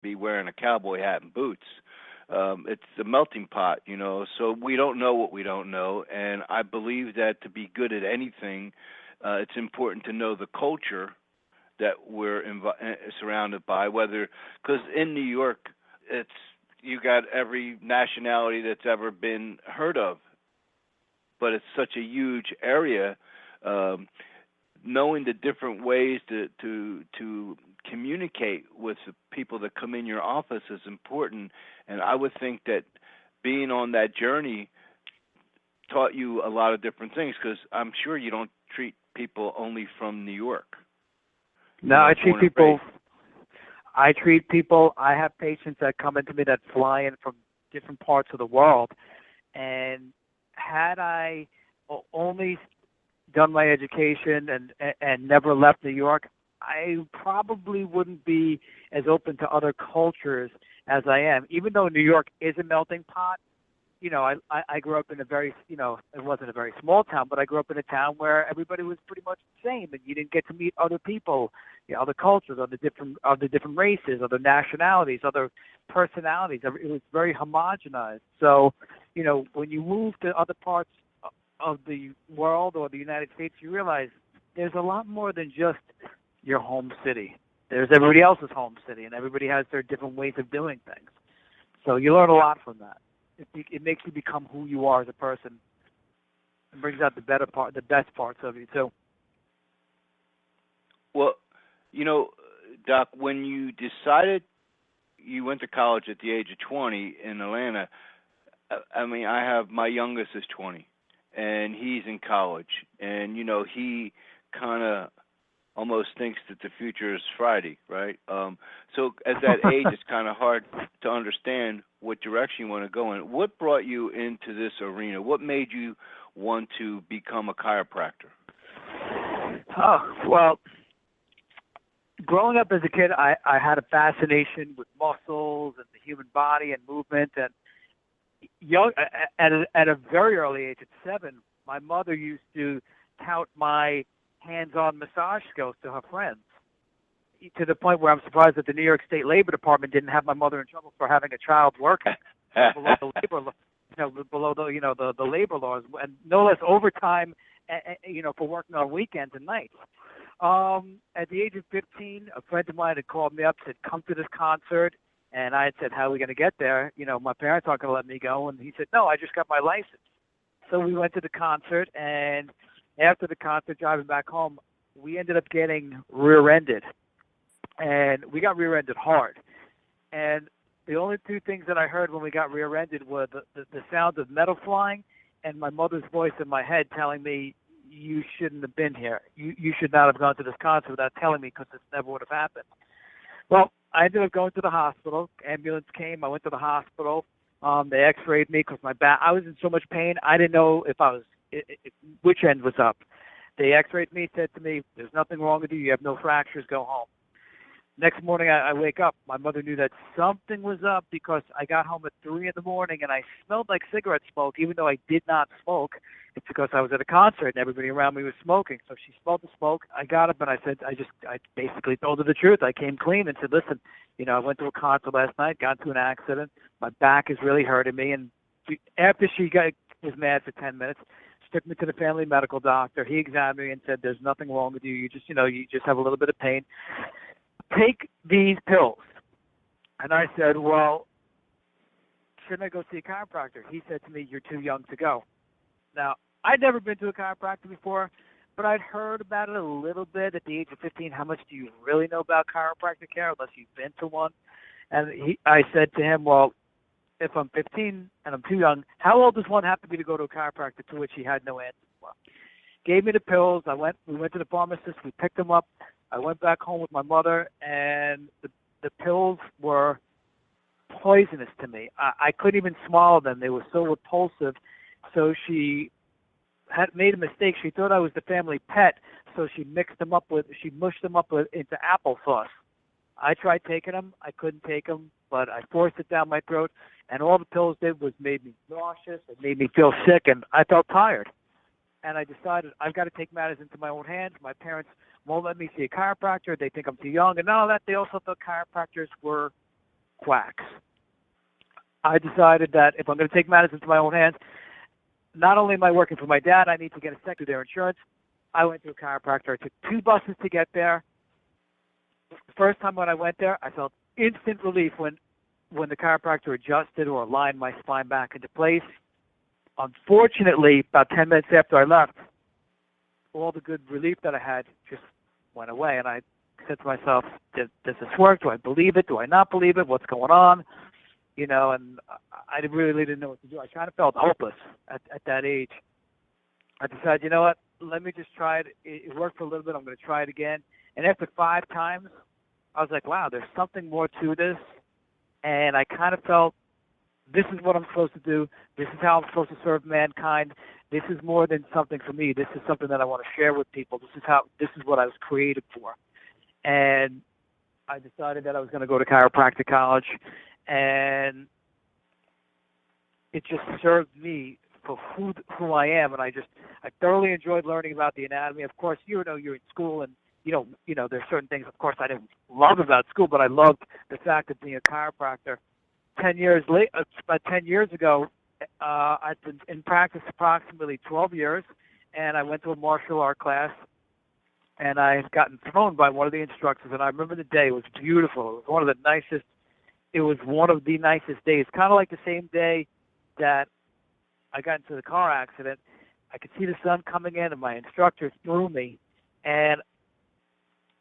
be wearing a cowboy hat and boots. It's a melting pot, so we don't know what we don't know. And I believe that to be good at anything, it's important to know the culture that we're surrounded by, because in New York, you got every nationality that's ever been heard of, but it's such a huge area. Knowing the different ways to communicate with the people that come in your office is important, and I would think that being on that journey taught you a lot of different things, because I'm sure you don't treat people only from New York. No, I treat people. I have patients that come into me that fly in from different parts of the world, and had I only done my education and never left New York, I probably wouldn't be as open to other cultures as I am. Even though New York is a melting pot, I grew up in a very, it wasn't a very small town, but I grew up in a town where everybody was pretty much the same, and you didn't get to meet other people, other cultures, other different races, other nationalities, other personalities. It was very homogenized. So, when you move to other parts of the world or the United States, you realize there's a lot more than just your home city. There's everybody else's home city, and everybody has their different ways of doing things. So you learn a lot from that. It makes you become who you are as a person. It brings out the best parts of you too. Well, Doc, when you decided you went to college at the age of 20 in Atlanta, I have my youngest is 20, and he's in college, and he kind of almost thinks that the future is Friday, right? So at that age, it's kind of hard to understand what direction you want to go in. What brought you into this arena? What made you want to become a chiropractor? Oh, well, growing up as a kid, I had a fascination with muscles and the human body and movement. And at a very early age, at 7, my mother used to tout my hands-on massage skills to her friends, to the point where I'm surprised that the New York State Labor Department didn't have my mother in trouble for having a child working below the labor, the labor laws, and no less overtime, for working on weekends and nights. At the age of 15, a friend of mine had called me up, said, "Come to this concert," and I had said, "How are we going to get there? My parents aren't going to let me go." And he said, "No, I just got my license." So we went to the concert, and after the concert, driving back home, we ended up getting rear-ended. And we got rear-ended hard. And the only two things that I heard when we got rear-ended were the sound of metal flying and my mother's voice in my head telling me, "You shouldn't have been here. You should not have gone to this concert without telling me, because this never would have happened." Well, I ended up going to the hospital. Ambulance came. I went to the hospital. They x-rayed me because my back, I was in so much pain, I didn't know which end was up. They x-rayed me, said to me, "There's nothing wrong with you. You have no fractures. Go home." Next morning, I wake up. My mother knew that something was up because I got home at 3 in the morning and I smelled like cigarette smoke, even though I did not smoke. It's because I was at a concert and everybody around me was smoking. So she smelled the smoke. I got up and I said, I basically told her the truth. I came clean and said, "Listen, I went to a concert last night, got into an accident. My back is really hurting me." And after she was mad for 10 minutes, she took me to the family medical doctor. He examined me and said, "There's nothing wrong with you. You just have a little bit of pain. Take these pills." And I said, "Well, shouldn't I go see a chiropractor?" He said to me, "You're too young to go." Now, I'd never been to a chiropractor before, but I'd heard about it a little bit at the age of 15. How much do you really know about chiropractic care unless you've been to one? And I said to him, "Well, if I'm 15 and I'm too young, how old does one have to be to go to a chiropractor?" To which he had no answer for. Gave me the pills. We went to the pharmacist. We picked them up. I went back home with my mother, and the pills were poisonous to me. I couldn't even swallow them. They were so repulsive. So she had made a mistake. She thought I was the family pet, so she mushed them up into applesauce. I tried taking them. I couldn't take them, but I forced it down my throat, and all the pills did was made me nauseous. It made me feel sick, and I felt tired. And I decided I've got to take matters into my own hands. My parents won't let me see a chiropractor. They think I'm too young. And not only that, they also thought chiropractors were quacks. I decided that if I'm going to take matters into my own hands, not only am I working for my dad, I need to get a second through their insurance. I went to a chiropractor. I took 2 buses to get there. The first time when I went there, I felt instant relief when the chiropractor adjusted or aligned my spine back into place. Unfortunately, about 10 minutes after I left, all the good relief that I had just went away. And I said to myself, does this work? Do I believe it? Do I not believe it? What's going on? You know, and I really didn't know what to do. I kind of felt hopeless at that age. I decided, you know what, let me just try it. It worked for a little bit. I'm going to try it again. And after 5 times, I was like, wow, there's something more to this. And I kind of felt this is what I'm supposed to do. This is how I'm supposed to serve mankind. This is more than something for me. This is something that I want to share with people. This is what I was created for. And I decided that I was going to go to chiropractic college, and it just served me for who I am. And I thoroughly enjoyed learning about the anatomy. Of course, you're in school, and you know there's certain things, of course, I didn't love about school, but I loved the fact of being a chiropractor. 10 years later, about 10 years ago, I've been in practice approximately 12 years, and I went to a martial art class, and I had gotten thrown by one of the instructors, and I remember the day. It was beautiful. It was one of the nicest days, kind of like the same day that I got into the car accident. I could see the sun coming in, and my instructor threw me, and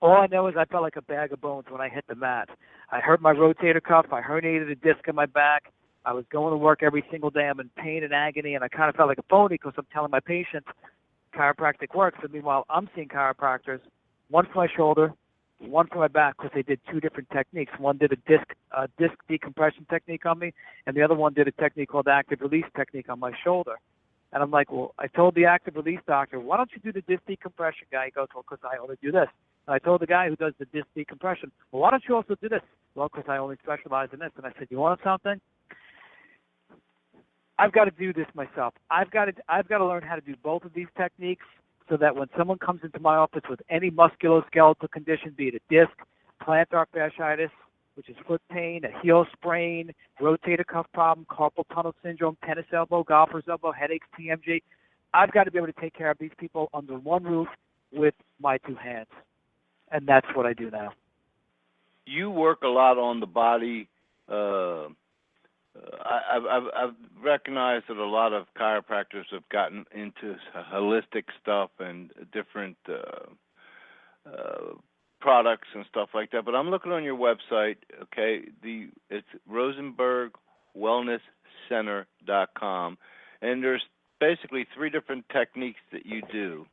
all I know is I felt like a bag of bones when I hit the mat. I hurt my rotator cuff. I herniated a disc in my back. I was going to work every single day. I'm in pain and agony, and I kind of felt like a phony because I'm telling my patients chiropractic works. But meanwhile, I'm seeing chiropractors, one for my shoulder, one for my back, because they did 2 different techniques. One did a disc decompression technique on me, and the other one did a technique called active release technique on my shoulder. And I'm like, well, I told the active release doctor, why don't you do the disc decompression guy? He goes, well, because I only do this. And I told the guy who does the disc decompression, well, why don't you also do this? Well, because I only specialize in this. And I said, you want something? I've got to do this myself. I've got to learn how to do both of these techniques so that when someone comes into my office with any musculoskeletal condition, be it a disc, plantar fasciitis, which is foot pain, a heel sprain, rotator cuff problem, carpal tunnel syndrome, tennis elbow, golfer's elbow, headaches, TMJ, I've got to be able to take care of these people under one roof with my 2 hands. And that's what I do now. You work a lot on the body. I've recognized that a lot of chiropractors have gotten into holistic stuff and different products and stuff like that. But I'm looking on your website. Okay, it's RosenbergWellnessCenter.com, and there's basically 3 different techniques that you do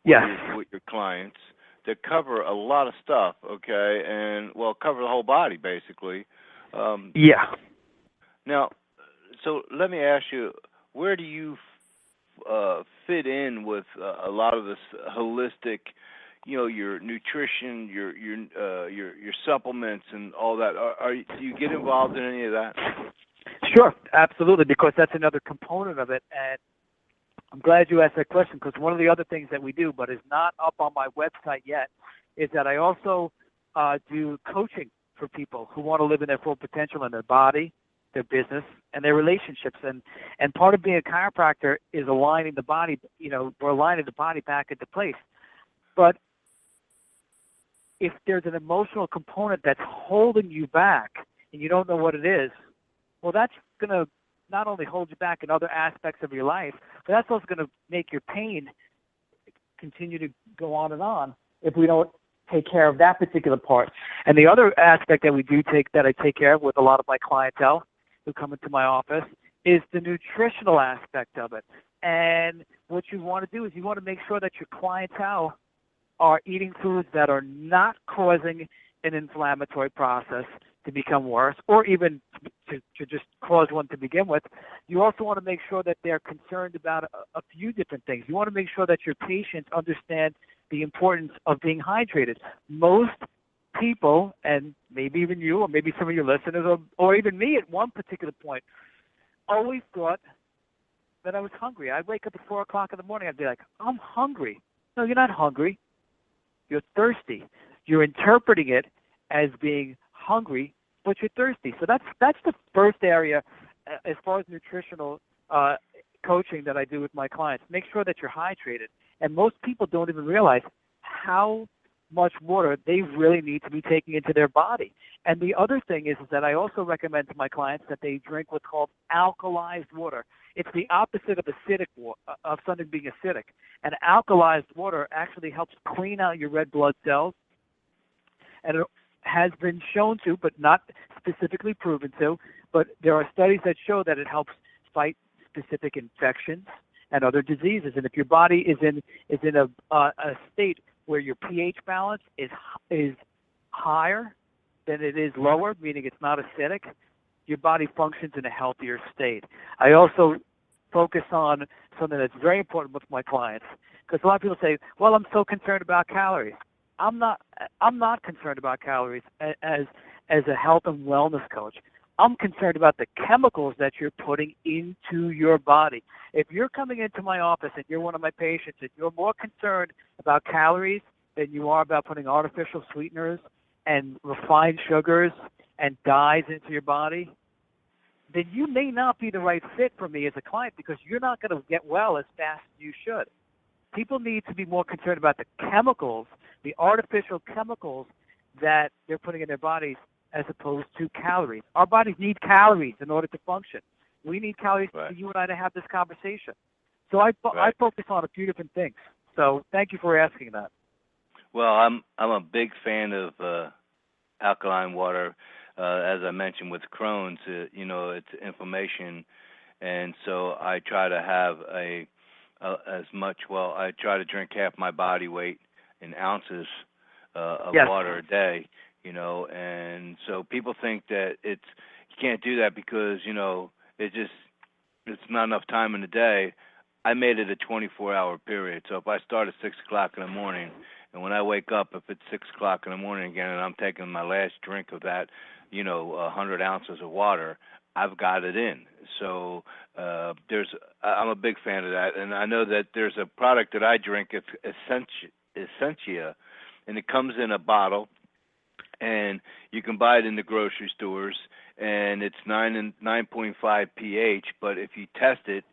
with your clients that cover a lot of stuff, okay, and, well, cover the whole body, basically. Now, so let me ask you, where do you fit in with a lot of this holistic, your nutrition, your supplements and all that? Do you get involved in any of that? Sure, absolutely, because that's another component of it, and I'm glad you asked that question, because one of the other things that we do, but is not up on my website yet, is that I also do coaching for people who want to live in their full potential in their body, their business, and their relationships. And part of being a chiropractor is aligning the body, we're aligning the body back into place. But if there's an emotional component that's holding you back and you don't know what it is, well, that's going to not only hold you back in other aspects of your life, but that's also going to make your pain continue to go on if we don't take care of that particular part. And the other aspect that I take care of with a lot of my clientele who come into my office is the nutritional aspect of it. And what you want to do is you want to make sure that your clientele are eating foods that are not causing an inflammatory process to become worse, or even to just cause one to begin with. You also want to make sure that they're concerned about a few different things. You want to make sure that your patients understand the importance of being hydrated. Most people, and maybe even you, or maybe some of your listeners, or even me at one particular point, always thought that I was hungry. I'd wake up at 4 o'clock in the morning, I'd be like, I'm hungry. No, you're not hungry. You're thirsty. You're interpreting it as being hungry but you're thirsty. So that's the first area as far as nutritional coaching that I do with my clients. Make sure that you're hydrated. And most people don't even realize how much water they really need to be taking into their body. And the other thing is that I also recommend to my clients that they drink what's called alkalized water. It's the opposite of acidic of something being acidic. And alkalized water actually helps clean out your red blood cells, and it has been shown to, but not specifically proven to, but there are studies that show that it helps fight specific infections and other diseases. And if your body is in a state where your pH balance is higher than it is lower, meaning it's not acidic, your body functions in a healthier state. I also focus on something that's very important with my clients, because a lot of people say, well, I'm so concerned about calories. I'm not concerned about calories as a health and wellness coach. I'm concerned about the chemicals that you're putting into your body. If you're coming into my office and you're one of my patients and you're more concerned about calories than you are about putting artificial sweeteners and refined sugars and dyes into your body, then you may not be the right fit for me as a client, because you're not going to get well as fast as you should. People need to be more concerned about the chemicals, the artificial chemicals that they're putting in their bodies, as opposed to calories. Our bodies need calories in order to function. We need calories for you and I to have this conversation. So I focus on a few different things. So thank you for asking that. Well, I'm a big fan of alkaline water. As I mentioned with Crohn's, it's inflammation, and so I try to have I try to drink half my body weight in ounces of water a day. And so people think that you can't do that because it's not enough time in the day. I made it a 24-hour period. So if I start at 6 o'clock in the morning, and when I wake up, if it's 6 o'clock in the morning again, and I'm taking my last drink of that, 100 ounces of water, I've got it in. So I'm a big fan of that, and I know that there's a product that I drink. It's Essentia, and it comes in a bottle. And you can buy it in the grocery stores, and it's 9.5 pH. But if you test it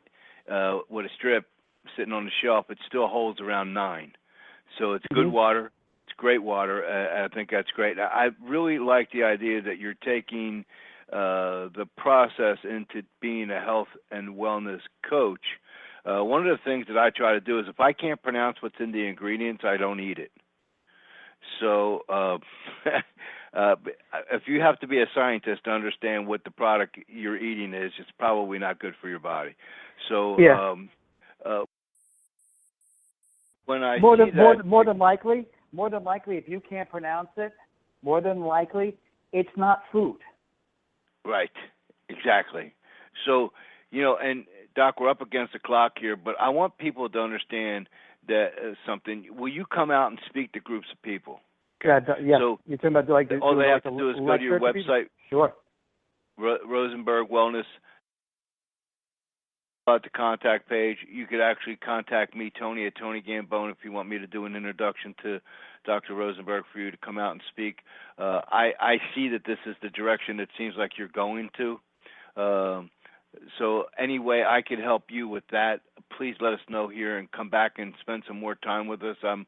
with a strip sitting on the shelf, it still holds around 9. So it's good water. It's great water. I think that's great. I really like the idea that you're taking the process into being a health and wellness coach. One of the things that I try to do is if I can't pronounce what's in the ingredients, I don't eat it. So if you have to be a scientist to understand what the product you're eating is, it's probably not good for your body. So when I more than likely, if you can't pronounce it, more than likely it's not food. Right, exactly. So and Doc, we're up against the clock here, but I want people to understand that something. Will you come out and speak to groups of people? Yeah. So you're talking about all they have to do is go to your website. Sure. Rosenberg Wellness. At the contact page, you could actually contact me, Tony, at Tony Gambone, if you want me to do an introduction to Dr. Rosenberg for you to come out and speak. I see that this is the direction it seems like you're going to. So any way I could help you with that, please let us know here and come back and spend some more time with us. I'm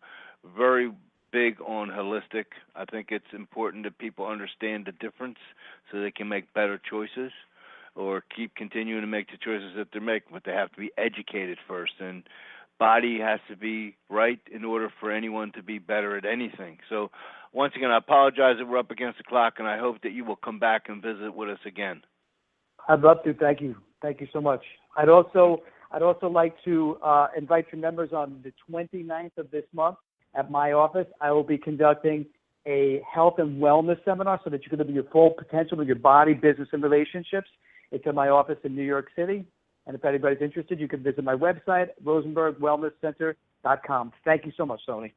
very big on holistic. I think it's important that people understand the difference so they can make better choices or keep continuing to make the choices that they're making, but they have to be educated first. And body has to be right in order for anyone to be better at anything. So once again, I apologize that we're up against the clock, and I hope that you will come back and visit with us again. I'd love to. Thank you. Thank you so much. I'd also like to invite your members on the 29th of this month at my office. I will be conducting a health and wellness seminar so that you can live your full potential with your body, business, and relationships. It's in my office in New York City. And if anybody's interested, you can visit my website, rosenbergwellnesscenter.com. Thank you so much, Tony.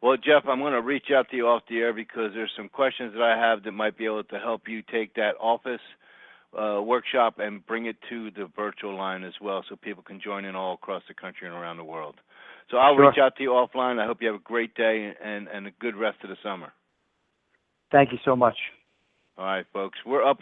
Well, Jeff, I'm going to reach out to you off the air because there's some questions that I have that might be able to help you take that office workshop and bring it to the virtual line as well so people can join in all across the country and around the world. So I'll reach out to you offline. I hope you have a great day and a good rest of the summer. Thank you so much. All right, folks. We're up